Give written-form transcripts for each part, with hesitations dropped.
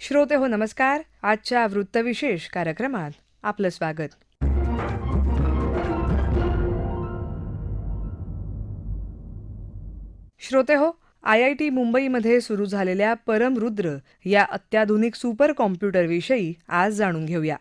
श्रोते हो नमस्कार. आजच्या वृत्तविशेष कार्यक्रमात आपलं स्वागत. श्रोते हो, IIT मुंबईमध्ये सुरू झालेल्या परमरुद्र या अत्याधुनिक सुपर कॉम्प्युटरविषयी आज जाणून घेऊया.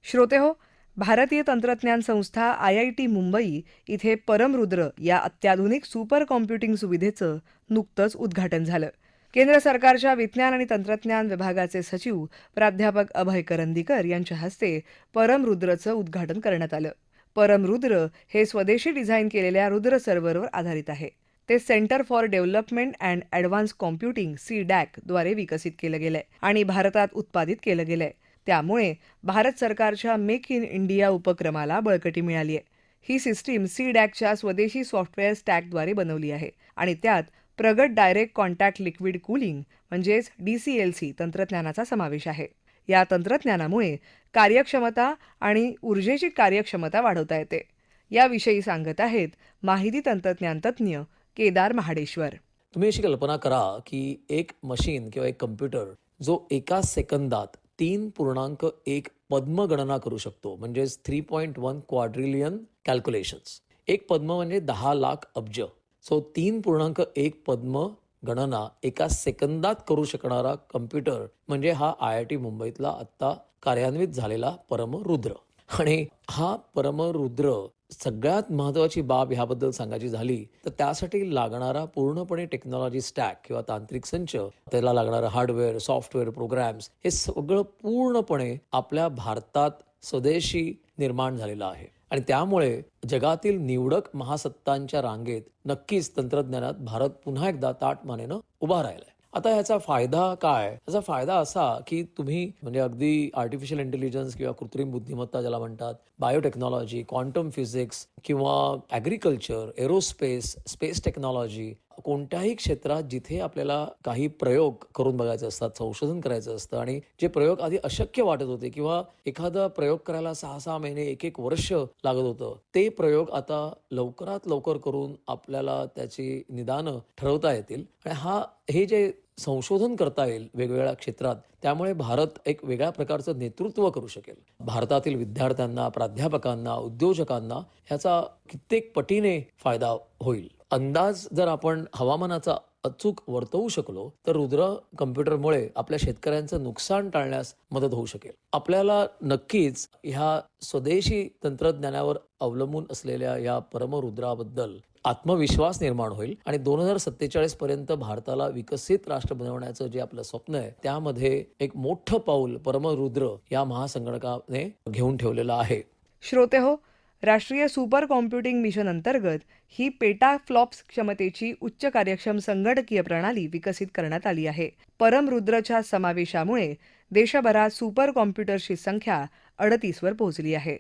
श्रोते हो, भारतीय तंत्रज्ञान संस्था IIT मुंबई इथे परमरुद्र या अत्याधुनिक सुपर कॉम्प्युटिंग सुविधेचं नुकतंच उद्घाटन झालं. केंद्र सरकारच्या विज्ञान आणि तंत्रज्ञान विभागाचे सचिव प्राध्यापक अभय करंदीकर यांच्या हस्ते परमरुद्रचं उद्घाटन करण्यात आलं. परमरुद्र हे स्वदेशी डिझाईन केलेल्या रुद्र सर्व्हरवर आधारित आहे. ते centre for development and advance computing CDAC द्वारे विकसित केलं गेलंय आणि भारतात उत्पादित केलं गेलंय. त्यामुळे भारत सरकारच्या मेक इन इंडिया उपक्रमाला बळकटी मिळाली आहे. ही सिस्टीम CDACच्या स्वदेशी सॉफ्टवेअर स्टॅकद्वारे बनवली आहे आणि त्यात प्रगत डायरेक्ट कॉन्टॅक्ट लिक्विड कूलिंग म्हणजेच DCLC तंत्रज्ञानाचा समावेश आहे. या तंत्रज्ञानामुळे कार्यक्षमता आणि ऊर्जेची कार्यक्षमता वाढवता येते. याविषयी सांगत आहेत माहिती तंत्रज्ञान तज्ज्ञ केदार महाडेश्वर. तुम्ही अशी कल्पना करा की एक मशीन किंवा एक कम्प्युटर जो एका सेकंदात 3.1 पद्म गणना करू शकतो, म्हणजेच 3.1 क्वाड्रिलियन कॅल्क्युलेशन्स. एक पद्म म्हणजे 10 लाख अब्ज. सो 3.1 पद्म गणना एका सेकंदात करू शकणारा कम्प्युटर म्हणजे हा IIT मुंबईतला आत्ता कार्यान्वित झालेला परमरुद्र. आणि हा परमरुद्र सगळ्यात महत्त्वाची बाब ह्याबद्दल सांगायची झाली तर त्यासाठी लागणारा पूर्णपणे टेक्नॉलॉजी स्टॅक किंवा तांत्रिक संच, त्याला लागणारं हार्डवेअर, सॉफ्टवेअर, प्रोग्रॅम्स हे सगळं पूर्णपणे आपल्या भारतात स्वदेशी निर्माण झालेलं आहे. आणि त्यामुळे जगातील निवडक महासत्तांच्या रांगेत नक्कीच तंत्रज्ञानात भारत पुन्हा एकदा ताठमानेनं उभा राहिलाय. आता ह्याचा फायदा काय? याचा फायदा असा की तुम्ही म्हणजे अगदी आर्टिफिशियल इंटेलिजन्स किंवा कृत्रिम बुद्धिमत्ता ज्याला म्हणतात, बायोटेक्नॉलॉजी, क्वांटम फिजिक्स किंवा ॲग्रिकल्चर, एरोस्पेस, स्पेस टेक्नॉलॉजी, कोणत्याही क्षेत्रात जिथे आपल्याला काही प्रयोग करून बघायचे असतात, संशोधन करायचं असतं आणि जे प्रयोग आधी अशक्य वाटत होते किंवा एखादा प्रयोग करायला 6-6 महिने, 1-1 वर्ष लागत होतं, ते प्रयोग आता लवकरात लवकर करून आपल्याला त्याची निदानं ठरवता येतील. आणि हे जे संशोधन करता येईल वेगवेगळ्या क्षेत्रात, त्यामुळे भारत एक वेगळ्या प्रकारचं नेतृत्व करू शकेल. भारतातील विद्यार्थ्यांना, प्राध्यापकांना, उद्योजकांना ह्याचा कित्येक पटीने फायदा होईल. अंदाज जर आपण हवामानाचा अचूक वर्तवू शकलो तर रुद्र कम्प्युटरमुळे आपल्या शेतकऱ्यांचं नुकसान टाळण्यास मदत होऊ शकेल. आपल्याला नक्कीच ह्या स्वदेशी तंत्रज्ञानावर अवलंबून असलेल्या या परमरुद्राबद्दल आत्मविश्वास निर्माण होईल आणि 2047 पर्यंत भारताला विकसित राष्ट्र बनवण्याचं जे आपलं स्वप्न आहे त्यामध्ये एक मोठं पाऊल परमरुद्र या महासंगणकाने घेऊन ठेवलेलं आहे. श्रोते हो, राष्ट्रीय सुपर कॉम्प्युटिंग मिशन अंतर्गत ही पेटाफ्लॉप्स क्षमतेची उच्च कार्यक्षम संगणकीय प्रणाली विकसित करण्यात आली आहे. परमरुद्रच्या समावेशामुळे देशभरात सुपर कॉम्प्युटर्सची संख्या 38 वर पोहोचली आहे.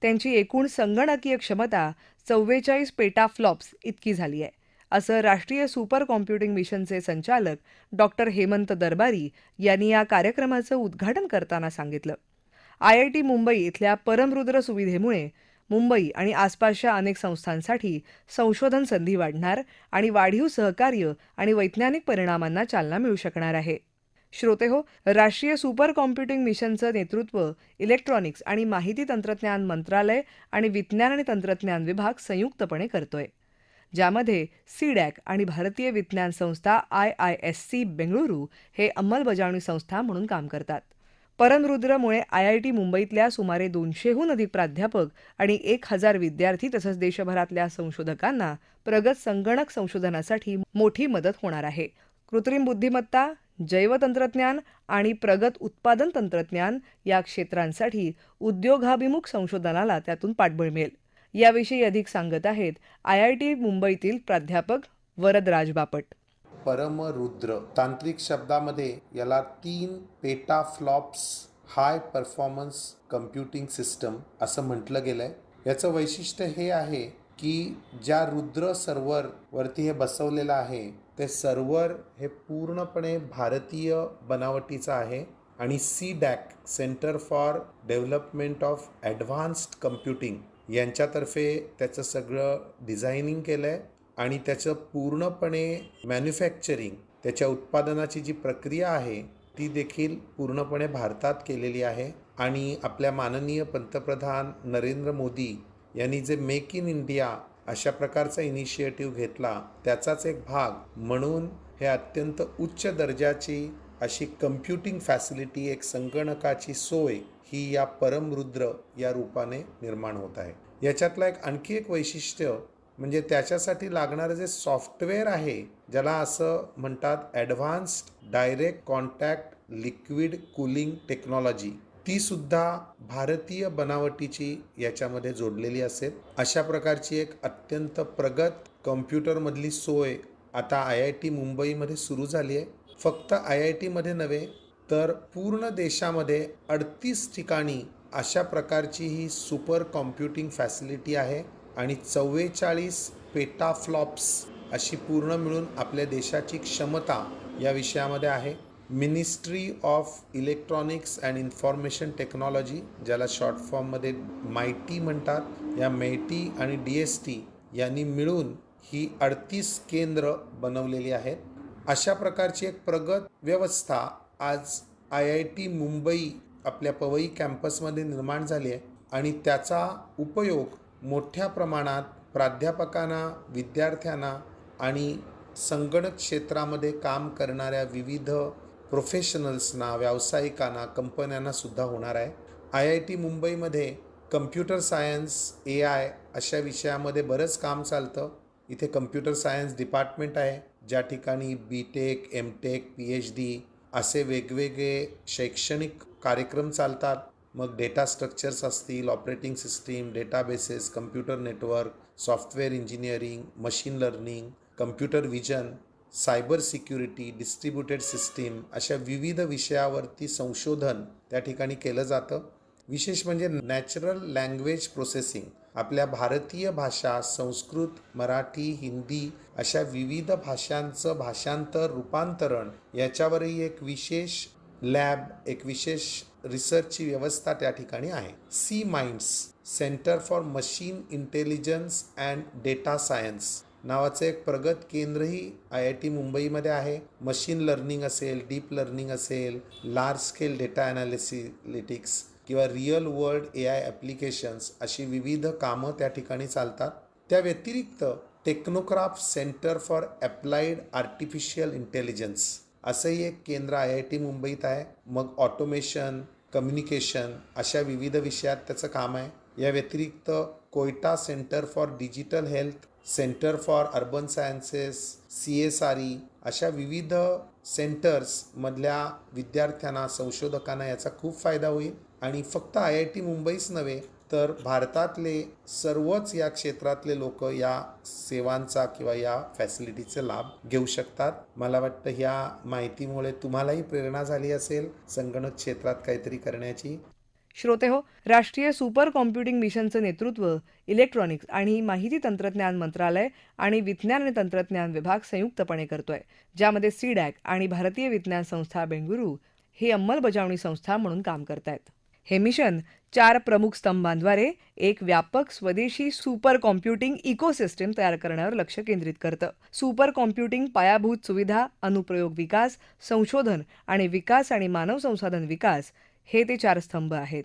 त्यांची एकूण संगणकीय क्षमता 44 पेटाफ्लॉप्स इतकी झाली आहे, असं राष्ट्रीय सुपर कॉम्प्युटिंग मिशनचे संचालक डॉक्टर हेमंत दरबारी यांनी या कार्यक्रमाचं उद्घाटन करताना सांगितलं. IIT मुंबई इथल्या परमरुद्र सुविधेमुळे मुंबई आणि आसपासच्या अनेक संस्थांसाठी संशोधन संधी वाढणार आणि वाढीव सहकार्य आणि वैज्ञानिक परिणामांना चालना मिळू शकणार आहे. श्रोते हो, राष्ट्रीय सुपर कॉम्प्युटिंग मिशनचं नेतृत्व इलेक्ट्रॉनिक्स आणि माहिती तंत्रज्ञान मंत्रालय आणि विज्ञान आणि तंत्रज्ञान विभाग संयुक्तपणे करतोय, ज्यामध्ये CDAC आणि भारतीय विज्ञान संस्था IISc बेंगळुरू हे अंमलबजावणी संस्था म्हणून काम करतात. परमरुद्रमुळे IIT मुंबईतल्या सुमारे 200हून अधिक प्राध्यापक आणि 1000 विद्यार्थी तसंच देशभरातल्या संशोधकांना प्रगत संगणक संशोधनासाठी मोठी मदत होणार आहे. कृत्रिम बुद्धिमत्ता, जैवतंत्रज्ञान आणि प्रगत उत्पादन तंत्रज्ञान या क्षेत्रांसाठी उद्योगाभिमुख संशोधनाला त्यातून पाठबळ मिळेल. याविषयी अधिक सांगत आहेत IIT मुंबईतील प्राध्यापक वरदराज बापट. परमरुद्र तांत्रिक शब्दामध्ये याला 3 petaflops high performance computing system असं म्हटलं गेलं आहे. याचं वैशिष्ट्य हे आहे की ज्या रुद्र सर्व्हरवरती हे बसवलेलं आहे ते सर्व्हर हे पूर्णपणे भारतीय बनावटीचं आहे आणि CDAC centre for development of advanced computing यांच्यातर्फे त्याचं सगळं डिझायनिंग केलं आहे आणि त्याचं पूर्णपणे मॅन्युफॅक्चरिंग, त्याच्या उत्पादनाची जी प्रक्रिया आहे ती देखील पूर्णपणे भारतात केलेली आहे. आणि आपल्या माननीय पंतप्रधान नरेंद्र मोदी यांनी जे मेक इन इंडिया अशा प्रकारचा इनिशिएटिव्ह घेतला त्याचाच एक भाग म्हणून हे अत्यंत उच्च दर्जाची अशी कम्प्युटिंग फॅसिलिटी, एक संगणकाची सोय ही या परमरुद्र या रूपाने निर्माण होत आहे. याच्यातला आणखी एक वैशिष्ट्य म्हणजे त्याच्यासाठी लागणारं जे सॉफ्टवेअर आहे, ज्याला असं म्हणतात advanced direct contact liquid cooling technology, ती सुद्धा भारतीय बनावटीची याच्यामध्ये जोडलेली असेल. अशा प्रकारची एक अत्यंत प्रगत कॉम्प्युटरमधली सोय आता IIT मुंबईमध्ये सुरू झाली आहे. फक्त IITमध्ये नव्हे तर पूर्ण देशामध्ये 38 ठिकाणी अशा प्रकारची ही सुपर कॉम्प्युटिंग फॅसिलिटी आहे आणि 44 पेटाफ्लॉप्स अशी पूर्ण मिळून आपल्या देशाची क्षमता या विषयामध्ये आहे. Ministry of electronics and information technology, ज्याला शॉर्ट फॉर्ममध्ये मायटी म्हणतात, या मायटी आणि DST यांनी मिळून ही 38 केंद्र बनवलेली आहेत. अशा प्रकारची एक प्रगत व्यवस्था आज IIT मुंबई आपल्या पवई कॅम्पसमध्ये निर्माण झाली आहे आणि त्याचा उपयोग मोठ्या प्रमाणात प्राध्यापकांना, विद्यार्थ्यांना आणि संगणक क्षेत्रामध्ये काम करणाऱ्या विविध प्रोफेशनल्सना, व्यावसायिकांना, कंपन्यांना सुद्धा होणार आहे. IIT मुंबईमध्ये कम्प्युटर सायन्स, AI अशा विषयामध्ये बरंच काम चालतं. इथे कम्प्युटर सायन्स डिपार्टमेंट आहे, ज्या ठिकाणी BTech, MTech, PhD असे वेगवेगळे शैक्षणिक कार्यक्रम चालतात. मग डेटा स्ट्रक्चर्स असतील, operating system, databases, computer network, software engineering, machine learning, computer vision, cyber security, distributed system अशा विविध विषयावरती संशोधन त्या ठिकाणी केलं जातं. विशेष म्हणजे नॅचरल लँग्वेज प्रोसेसिंग, आपल्या भारतीय भाषा संस्कृत, मराठी, हिंदी अशा विविध भाषांचं भाषांतर, रूपांतरण याच्यावरही एक विशेष लॅब, एक विशेष रिसर्चची व्यवस्था त्या ठिकाणी आहे. C minds, centre for machine intelligence and data science नावाचं एक प्रगत केंद्रही IIT मुंबईमध्ये आहे. मशीन लर्निंग असेल, डीप लर्निंग असेल, लार्ज स्केल डेटा ॲनालिटिक्स किंवा रिअल वर्ल्ड AI ॲप्लिकेशन्स अशी विविध कामं त्या ठिकाणी चालतात. त्या व्यतिरिक्त Technocraft centre for applied artificial intelligence असंही एक केंद्र IIT मुंबईत आहे. मग ऑटोमेशन, कम्युनिकेशन अशा विविध विषयात त्याचं काम आहे. या व्यतिरिक्त Quetta centre for digital health, centre for urban sciences, CSRE अशा विविध सेंटर्समधल्या विद्यार्थ्यांना, संशोधकांना याचा खूप फायदा होईल. आणि फक्त IIT मुंबईच नव्हे तर भारतातले सर्वच या क्षेत्रातले लोक या सेवांचा किंवा या फॅसिलिटीचे लाभ घेऊ शकतात. मला वाटतं ह्या माहितीमुळे तुम्हालाही प्रेरणा झाली असेल संगणक क्षेत्रात काहीतरी करण्याची. श्रोतेहो, राष्ट्रीय सुपर कॉम्प्युटिंग मिशनचं नेतृत्व इलेक्ट्रॉनिक्स आणि माहिती तंत्रज्ञान मंत्रालय आणि विज्ञान आणि तंत्रज्ञान विभाग संयुक्तपणे करतोय, ज्यामध्ये CDAC आणि भारतीय विज्ञान संस्था बेंगळुरू ही अंमलबजावणी संस्था म्हणून काम करतायत. हे मिशन 4 प्रमुख स्तंभांद्वारे एक व्यापक स्वदेशी सुपर कॉम्प्युटिंग इकोसिस्टीम तयार करण्यावर लक्ष केंद्रित करतं. सुपर कॉम्प्युटिंग पायाभूत सुविधा, अनुप्रयोग विकास, संशोधन आणि मानव संसाधन विकास हे ते 4 स्तंभ आहेत.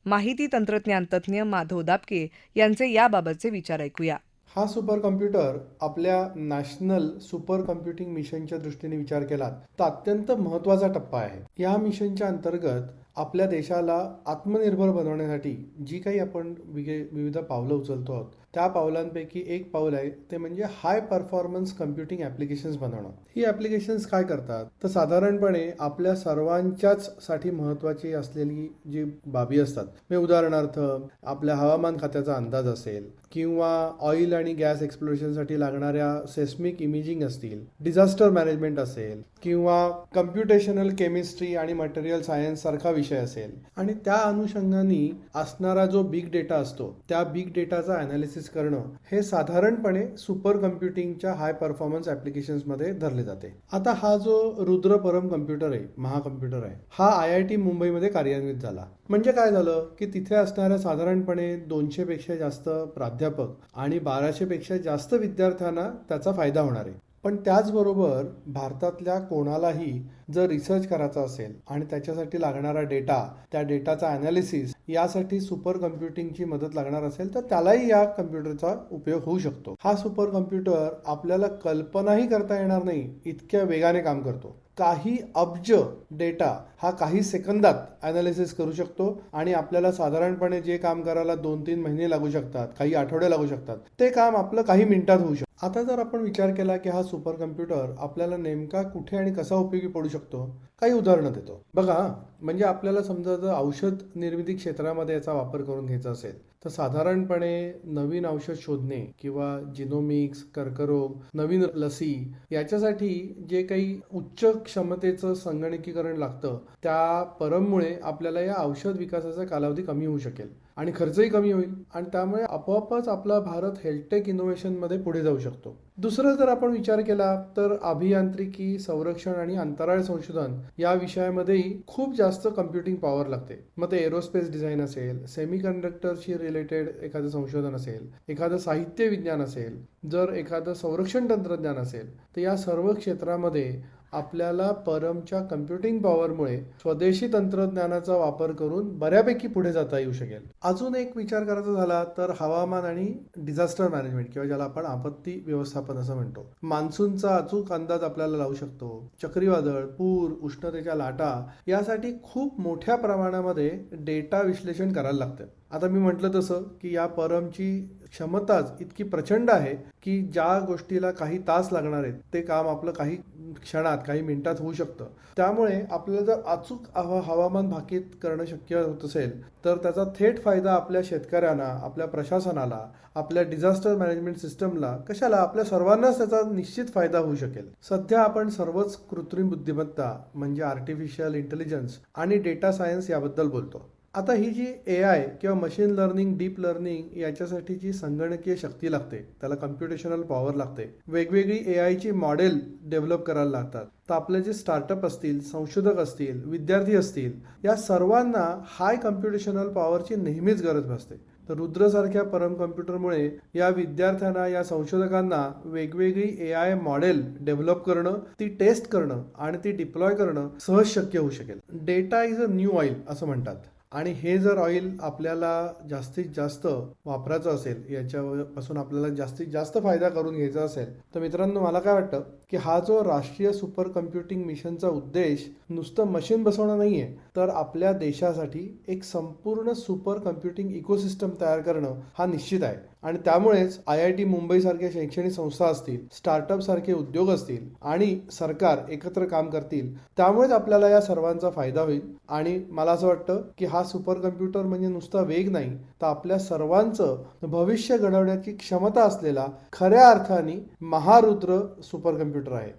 माहिती तंत्रज्ञान तज्ज्ञ माधव दापके यांचे याबाबतचे विचार ऐकूया. हा सुपर कॉम्प्युटर आपल्या नॅशनल सुपर कॉम्प्युटिंग मिशनच्या दृष्टीने विचार केला तर अत्यंत महत्त्वाचा टप्पा आहे. या मिशनच्या अंतर्गत आपल्या देशाला आत्मनिर्भर बनवण्यासाठी जी काही आपण विविध पावलं उचलतो आहोत त्या पावलांपैकी एक पाऊल आहे ते म्हणजे हाय परफॉर्मन्स कम्प्युटिंग ॲप्लिकेशन्स बनवणं. ही ॲप्लिकेशन्स काय करतात तर साधारणपणे आपल्या सर्वांच्याच साठी महत्त्वाची असलेली जी बाबी असतात, म्हणजे उदाहरणार्थ आपल्या हवामान खात्याचा अंदाज असेल किंवा ऑइल आणि गॅस एक्सप्लोरेशनसाठी लागणाऱ्या सेस्मिक इमेजिंग असतील, डिझास्टर मॅनेजमेंट असेल किंवा कम्प्युटेशनल केमिस्ट्री आणि मटेरियल सायन्स सारखा विषय असेल आणि त्या अनुषंगाने असणारा जो बिग डेटा असतो त्या बिग डेटाचा ॲनालिसिस करणं हे साधारणपणे सुपर कम्प्युटिंगच्या हाय परफॉर्मन्स ॲप्लिकेशन्समध्ये धरले जाते. आता हा जो रुद्र परम कम्प्युटर आहे, महाकम्प्युटर आहे, हा IIT मुंबईमध्ये कार्यान्वित झाला. म्हणजे काय झालं की तिथे असणाऱ्या साधारणपणे 200पेक्षा जास्त प्राध्यापक आणि 1200पेक्षा जास्त विद्यार्थ्यांना त्याचा फायदा होणार आहे. पण त्याचबरोबर भारतातल्या कोणालाही जर रिसर्च करायचा असेल आणि त्याच्यासाठी लागणारा डेटा, त्या डेटाचा ॲनालिसिस यासाठी सुपर कम्प्युटिंगची मदत लागणार असेल तर त्यालाही या कम्प्युटरचा उपयोग होऊ शकतो. हा सुपर कम्प्युटर आपल्याला कल्पनाही करता येणार नाही इतक्या वेगाने काम करतो. काही अब्ज डेटा हा काही सेकंदात ॲनालिसिस करू शकतो आणि आपल्याला साधारणपणे जे काम करायला 2-3 महिने लागू शकतात, काही आठवडे लागू शकतात, ते काम आपलं काही मिनिटात होऊ शकतं. आता जर आपण विचार केला की हा सुपर कम्प्युटर आपल्याला नेमका कुठे आणि कसा उपयोगी पडू शकतो, काही उदाहरणं देतो. बघा, म्हणजे आपल्याला समजा जर औषध निर्मिती क्षेत्रामध्ये याचा वापर करून घ्यायचा असेल तर साधारणपणे नवीन औषध शोधणे किंवा जिनोमिक्स, कर्करोग, नवीन लसी याच्यासाठी जे काही उच्च क्षमतेचं संगणकीकरण लागतं त्या परममुळे आपल्याला या औषध विकासाचा कालावधी कमी होऊ शकेल आणि खर्चही कमी होईल आणि त्यामुळे आपोआपच आपला भारत हेल्थटेक इनोव्हेशनमध्ये पुढे जाऊ शकतो. दुसरं जर आपण विचार केला तर अभियांत्रिकी, संरक्षण आणि अंतराळ संशोधन या विषयामध्येही खूप जास्त कम्प्युटिंग पॉवर लागते. मग ते एरोस्पेस डिझाईन असेल, सेमीकंडक्टरशी रिलेटेड एखादं संशोधन असेल, एखादं साहित्य विज्ञान असेल, जर एखादं संरक्षण तंत्रज्ञान असेल तर या सर्व क्षेत्रामध्ये आपल्याला परमच्या कम्प्युटिंग पॉवरमुळे स्वदेशी तंत्रज्ञानाचा वापर करून बऱ्यापैकी पुढे जाता येऊ शकेल. अजून एक विचार करायचा झाला तर हवामान आणि डिझास्टर मॅनेजमेंट किंवा ज्याला आपण आपत्ती व्यवस्थापन असं म्हणतो. मान्सूनचा अचूक अंदाज आपल्याला लावू शकतो. चक्रीवादळ, पूर, उष्णतेच्या लाटा यासाठी खूप मोठ्या प्रमाणामध्ये डेटा विश्लेषण करायला लागतं. आता मी म्हटलं तसं की या परमची क्षमताच इतकी प्रचंड आहे की ज्या गोष्टीला काही तास लागणार आहेत ते काम आपलं काही क्षणात, काही मिनिटात होऊ शकतं. त्यामुळे आपल्याला जर अचूक हवामान भाकीत करणं शक्य होत असेल तर त्याचा थेट फायदा आपल्या शेतकऱ्यांना, आपल्या प्रशासनाला, आपल्या डिझास्टर मॅनेजमेंट सिस्टमला, कशाला, आपल्या सर्वांनाच त्याचा निश्चित फायदा होऊ शकेल. सध्या आपण सर्वच कृत्रिम बुद्धिमत्ता म्हणजे आर्टिफिशियल इंटेलिजन्स आणि डेटा सायन्स याबद्दल बोलतो. आता ही जी AI किंवा मशीन लर्निंग, डीप लर्निंग याच्यासाठी जी संगणकीय शक्ती लागते, त्याला कम्प्युटेशनल पॉवर लागते, वेगवेगळी AIची मॉडेल डेव्हलप करायला लागतात. तर आपले जे स्टार्टअप असतील, संशोधक असतील, विद्यार्थी असतील, या सर्वांना हाय कम्प्युटेशनल पॉवरची नेहमीच गरज भासते. तर रुद्रसारख्या परम कम्प्युटरमुळे या विद्यार्थ्यांना, या संशोधकांना वेगवेगळी AI मॉडेल डेव्हलप करणं, ती टेस्ट करणं आणि ती डिप्लॉय करणं सहज शक्य होऊ शकेल. Data is a new oil असं म्हणतात आणि हे जर ऑइल आपल्याला जास्तीत जास्त वापरायचं असेल, याच्यापासून आपल्याला जास्तीत जास्त फायदा करून घ्यायचा असेल तर मित्रांनो, मला काय वाटतं की हा जो राष्ट्रीय सुपर कम्प्युटिंग मिशनचा उद्देश नुसतं मशीन बसवणं नाही आहे, तर आपल्या देशासाठी एक संपूर्ण सुपर कम्प्युटिंग इकोसिस्टम तयार करणं हा निश्चित आहे. आणि त्यामुळेच IIT मुंबई सारख्या शैक्षणिक संस्था असतील, स्टार्टअप सारखे उद्योग असतील आणि सरकार एकत्र काम करतील, त्यामुळेच आपल्याला या सर्वांचा फायदा होईल. आणि मला असं वाटतं की हा सुपर कम्प्युटर म्हणजे नुसता वेग नाही, तर आपल्या सर्वांचं भविष्य घडवण्याची क्षमता असलेला खऱ्या अर्थाने महारुद्र सुपर कम्प्युटर आहे.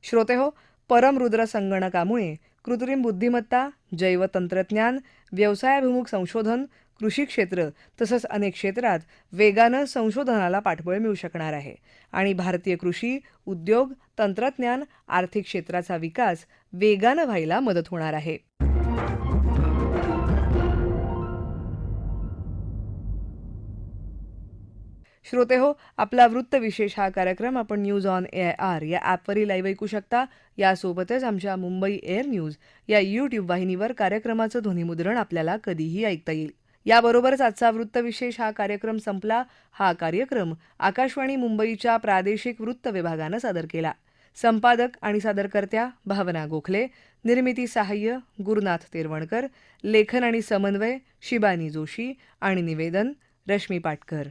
श्रोतेहो, परमरुद्र संगणकामुळे कृत्रिम बुद्धिमत्ता, जैवतंत्रज्ञान, व्यवसायाभिमुख संशोधन, कृषी क्षेत्र तसंच अनेक क्षेत्रात वेगानं संशोधनाला पाठबळ मिळू शकणार आहे आणि भारतीय कृषी, उद्योग, तंत्रज्ञान, आर्थिक क्षेत्राचा विकास वेगानं व्हायला मदत होणार आहे. श्रोतेहो, आपला वृत्तविशेष हा कार्यक्रम आपण न्यूज ऑन AIR या ॲपवरील लाईव्ह ऐकू शकता. यासोबतच आमच्या मुंबई एअर न्यूज या YouTube वाहिनीवर कार्यक्रमाचं ध्वनिमुद्रण आपल्याला कधीही ऐकता येईल. याबरोबरच आजचा वृत्तविशेष हा कार्यक्रम संपला. हा कार्यक्रम आकाशवाणी मुंबईच्या प्रादेशिक वृत्त विभागानं सादर केला. संपादक आणि सादरकर्त्या भावना गोखले, निर्मिती सहाय्य गुरुनाथ तेरवणकर, लेखन आणि समन्वय शिबानी जोशी आणि निवेदन रश्मी पाटकर.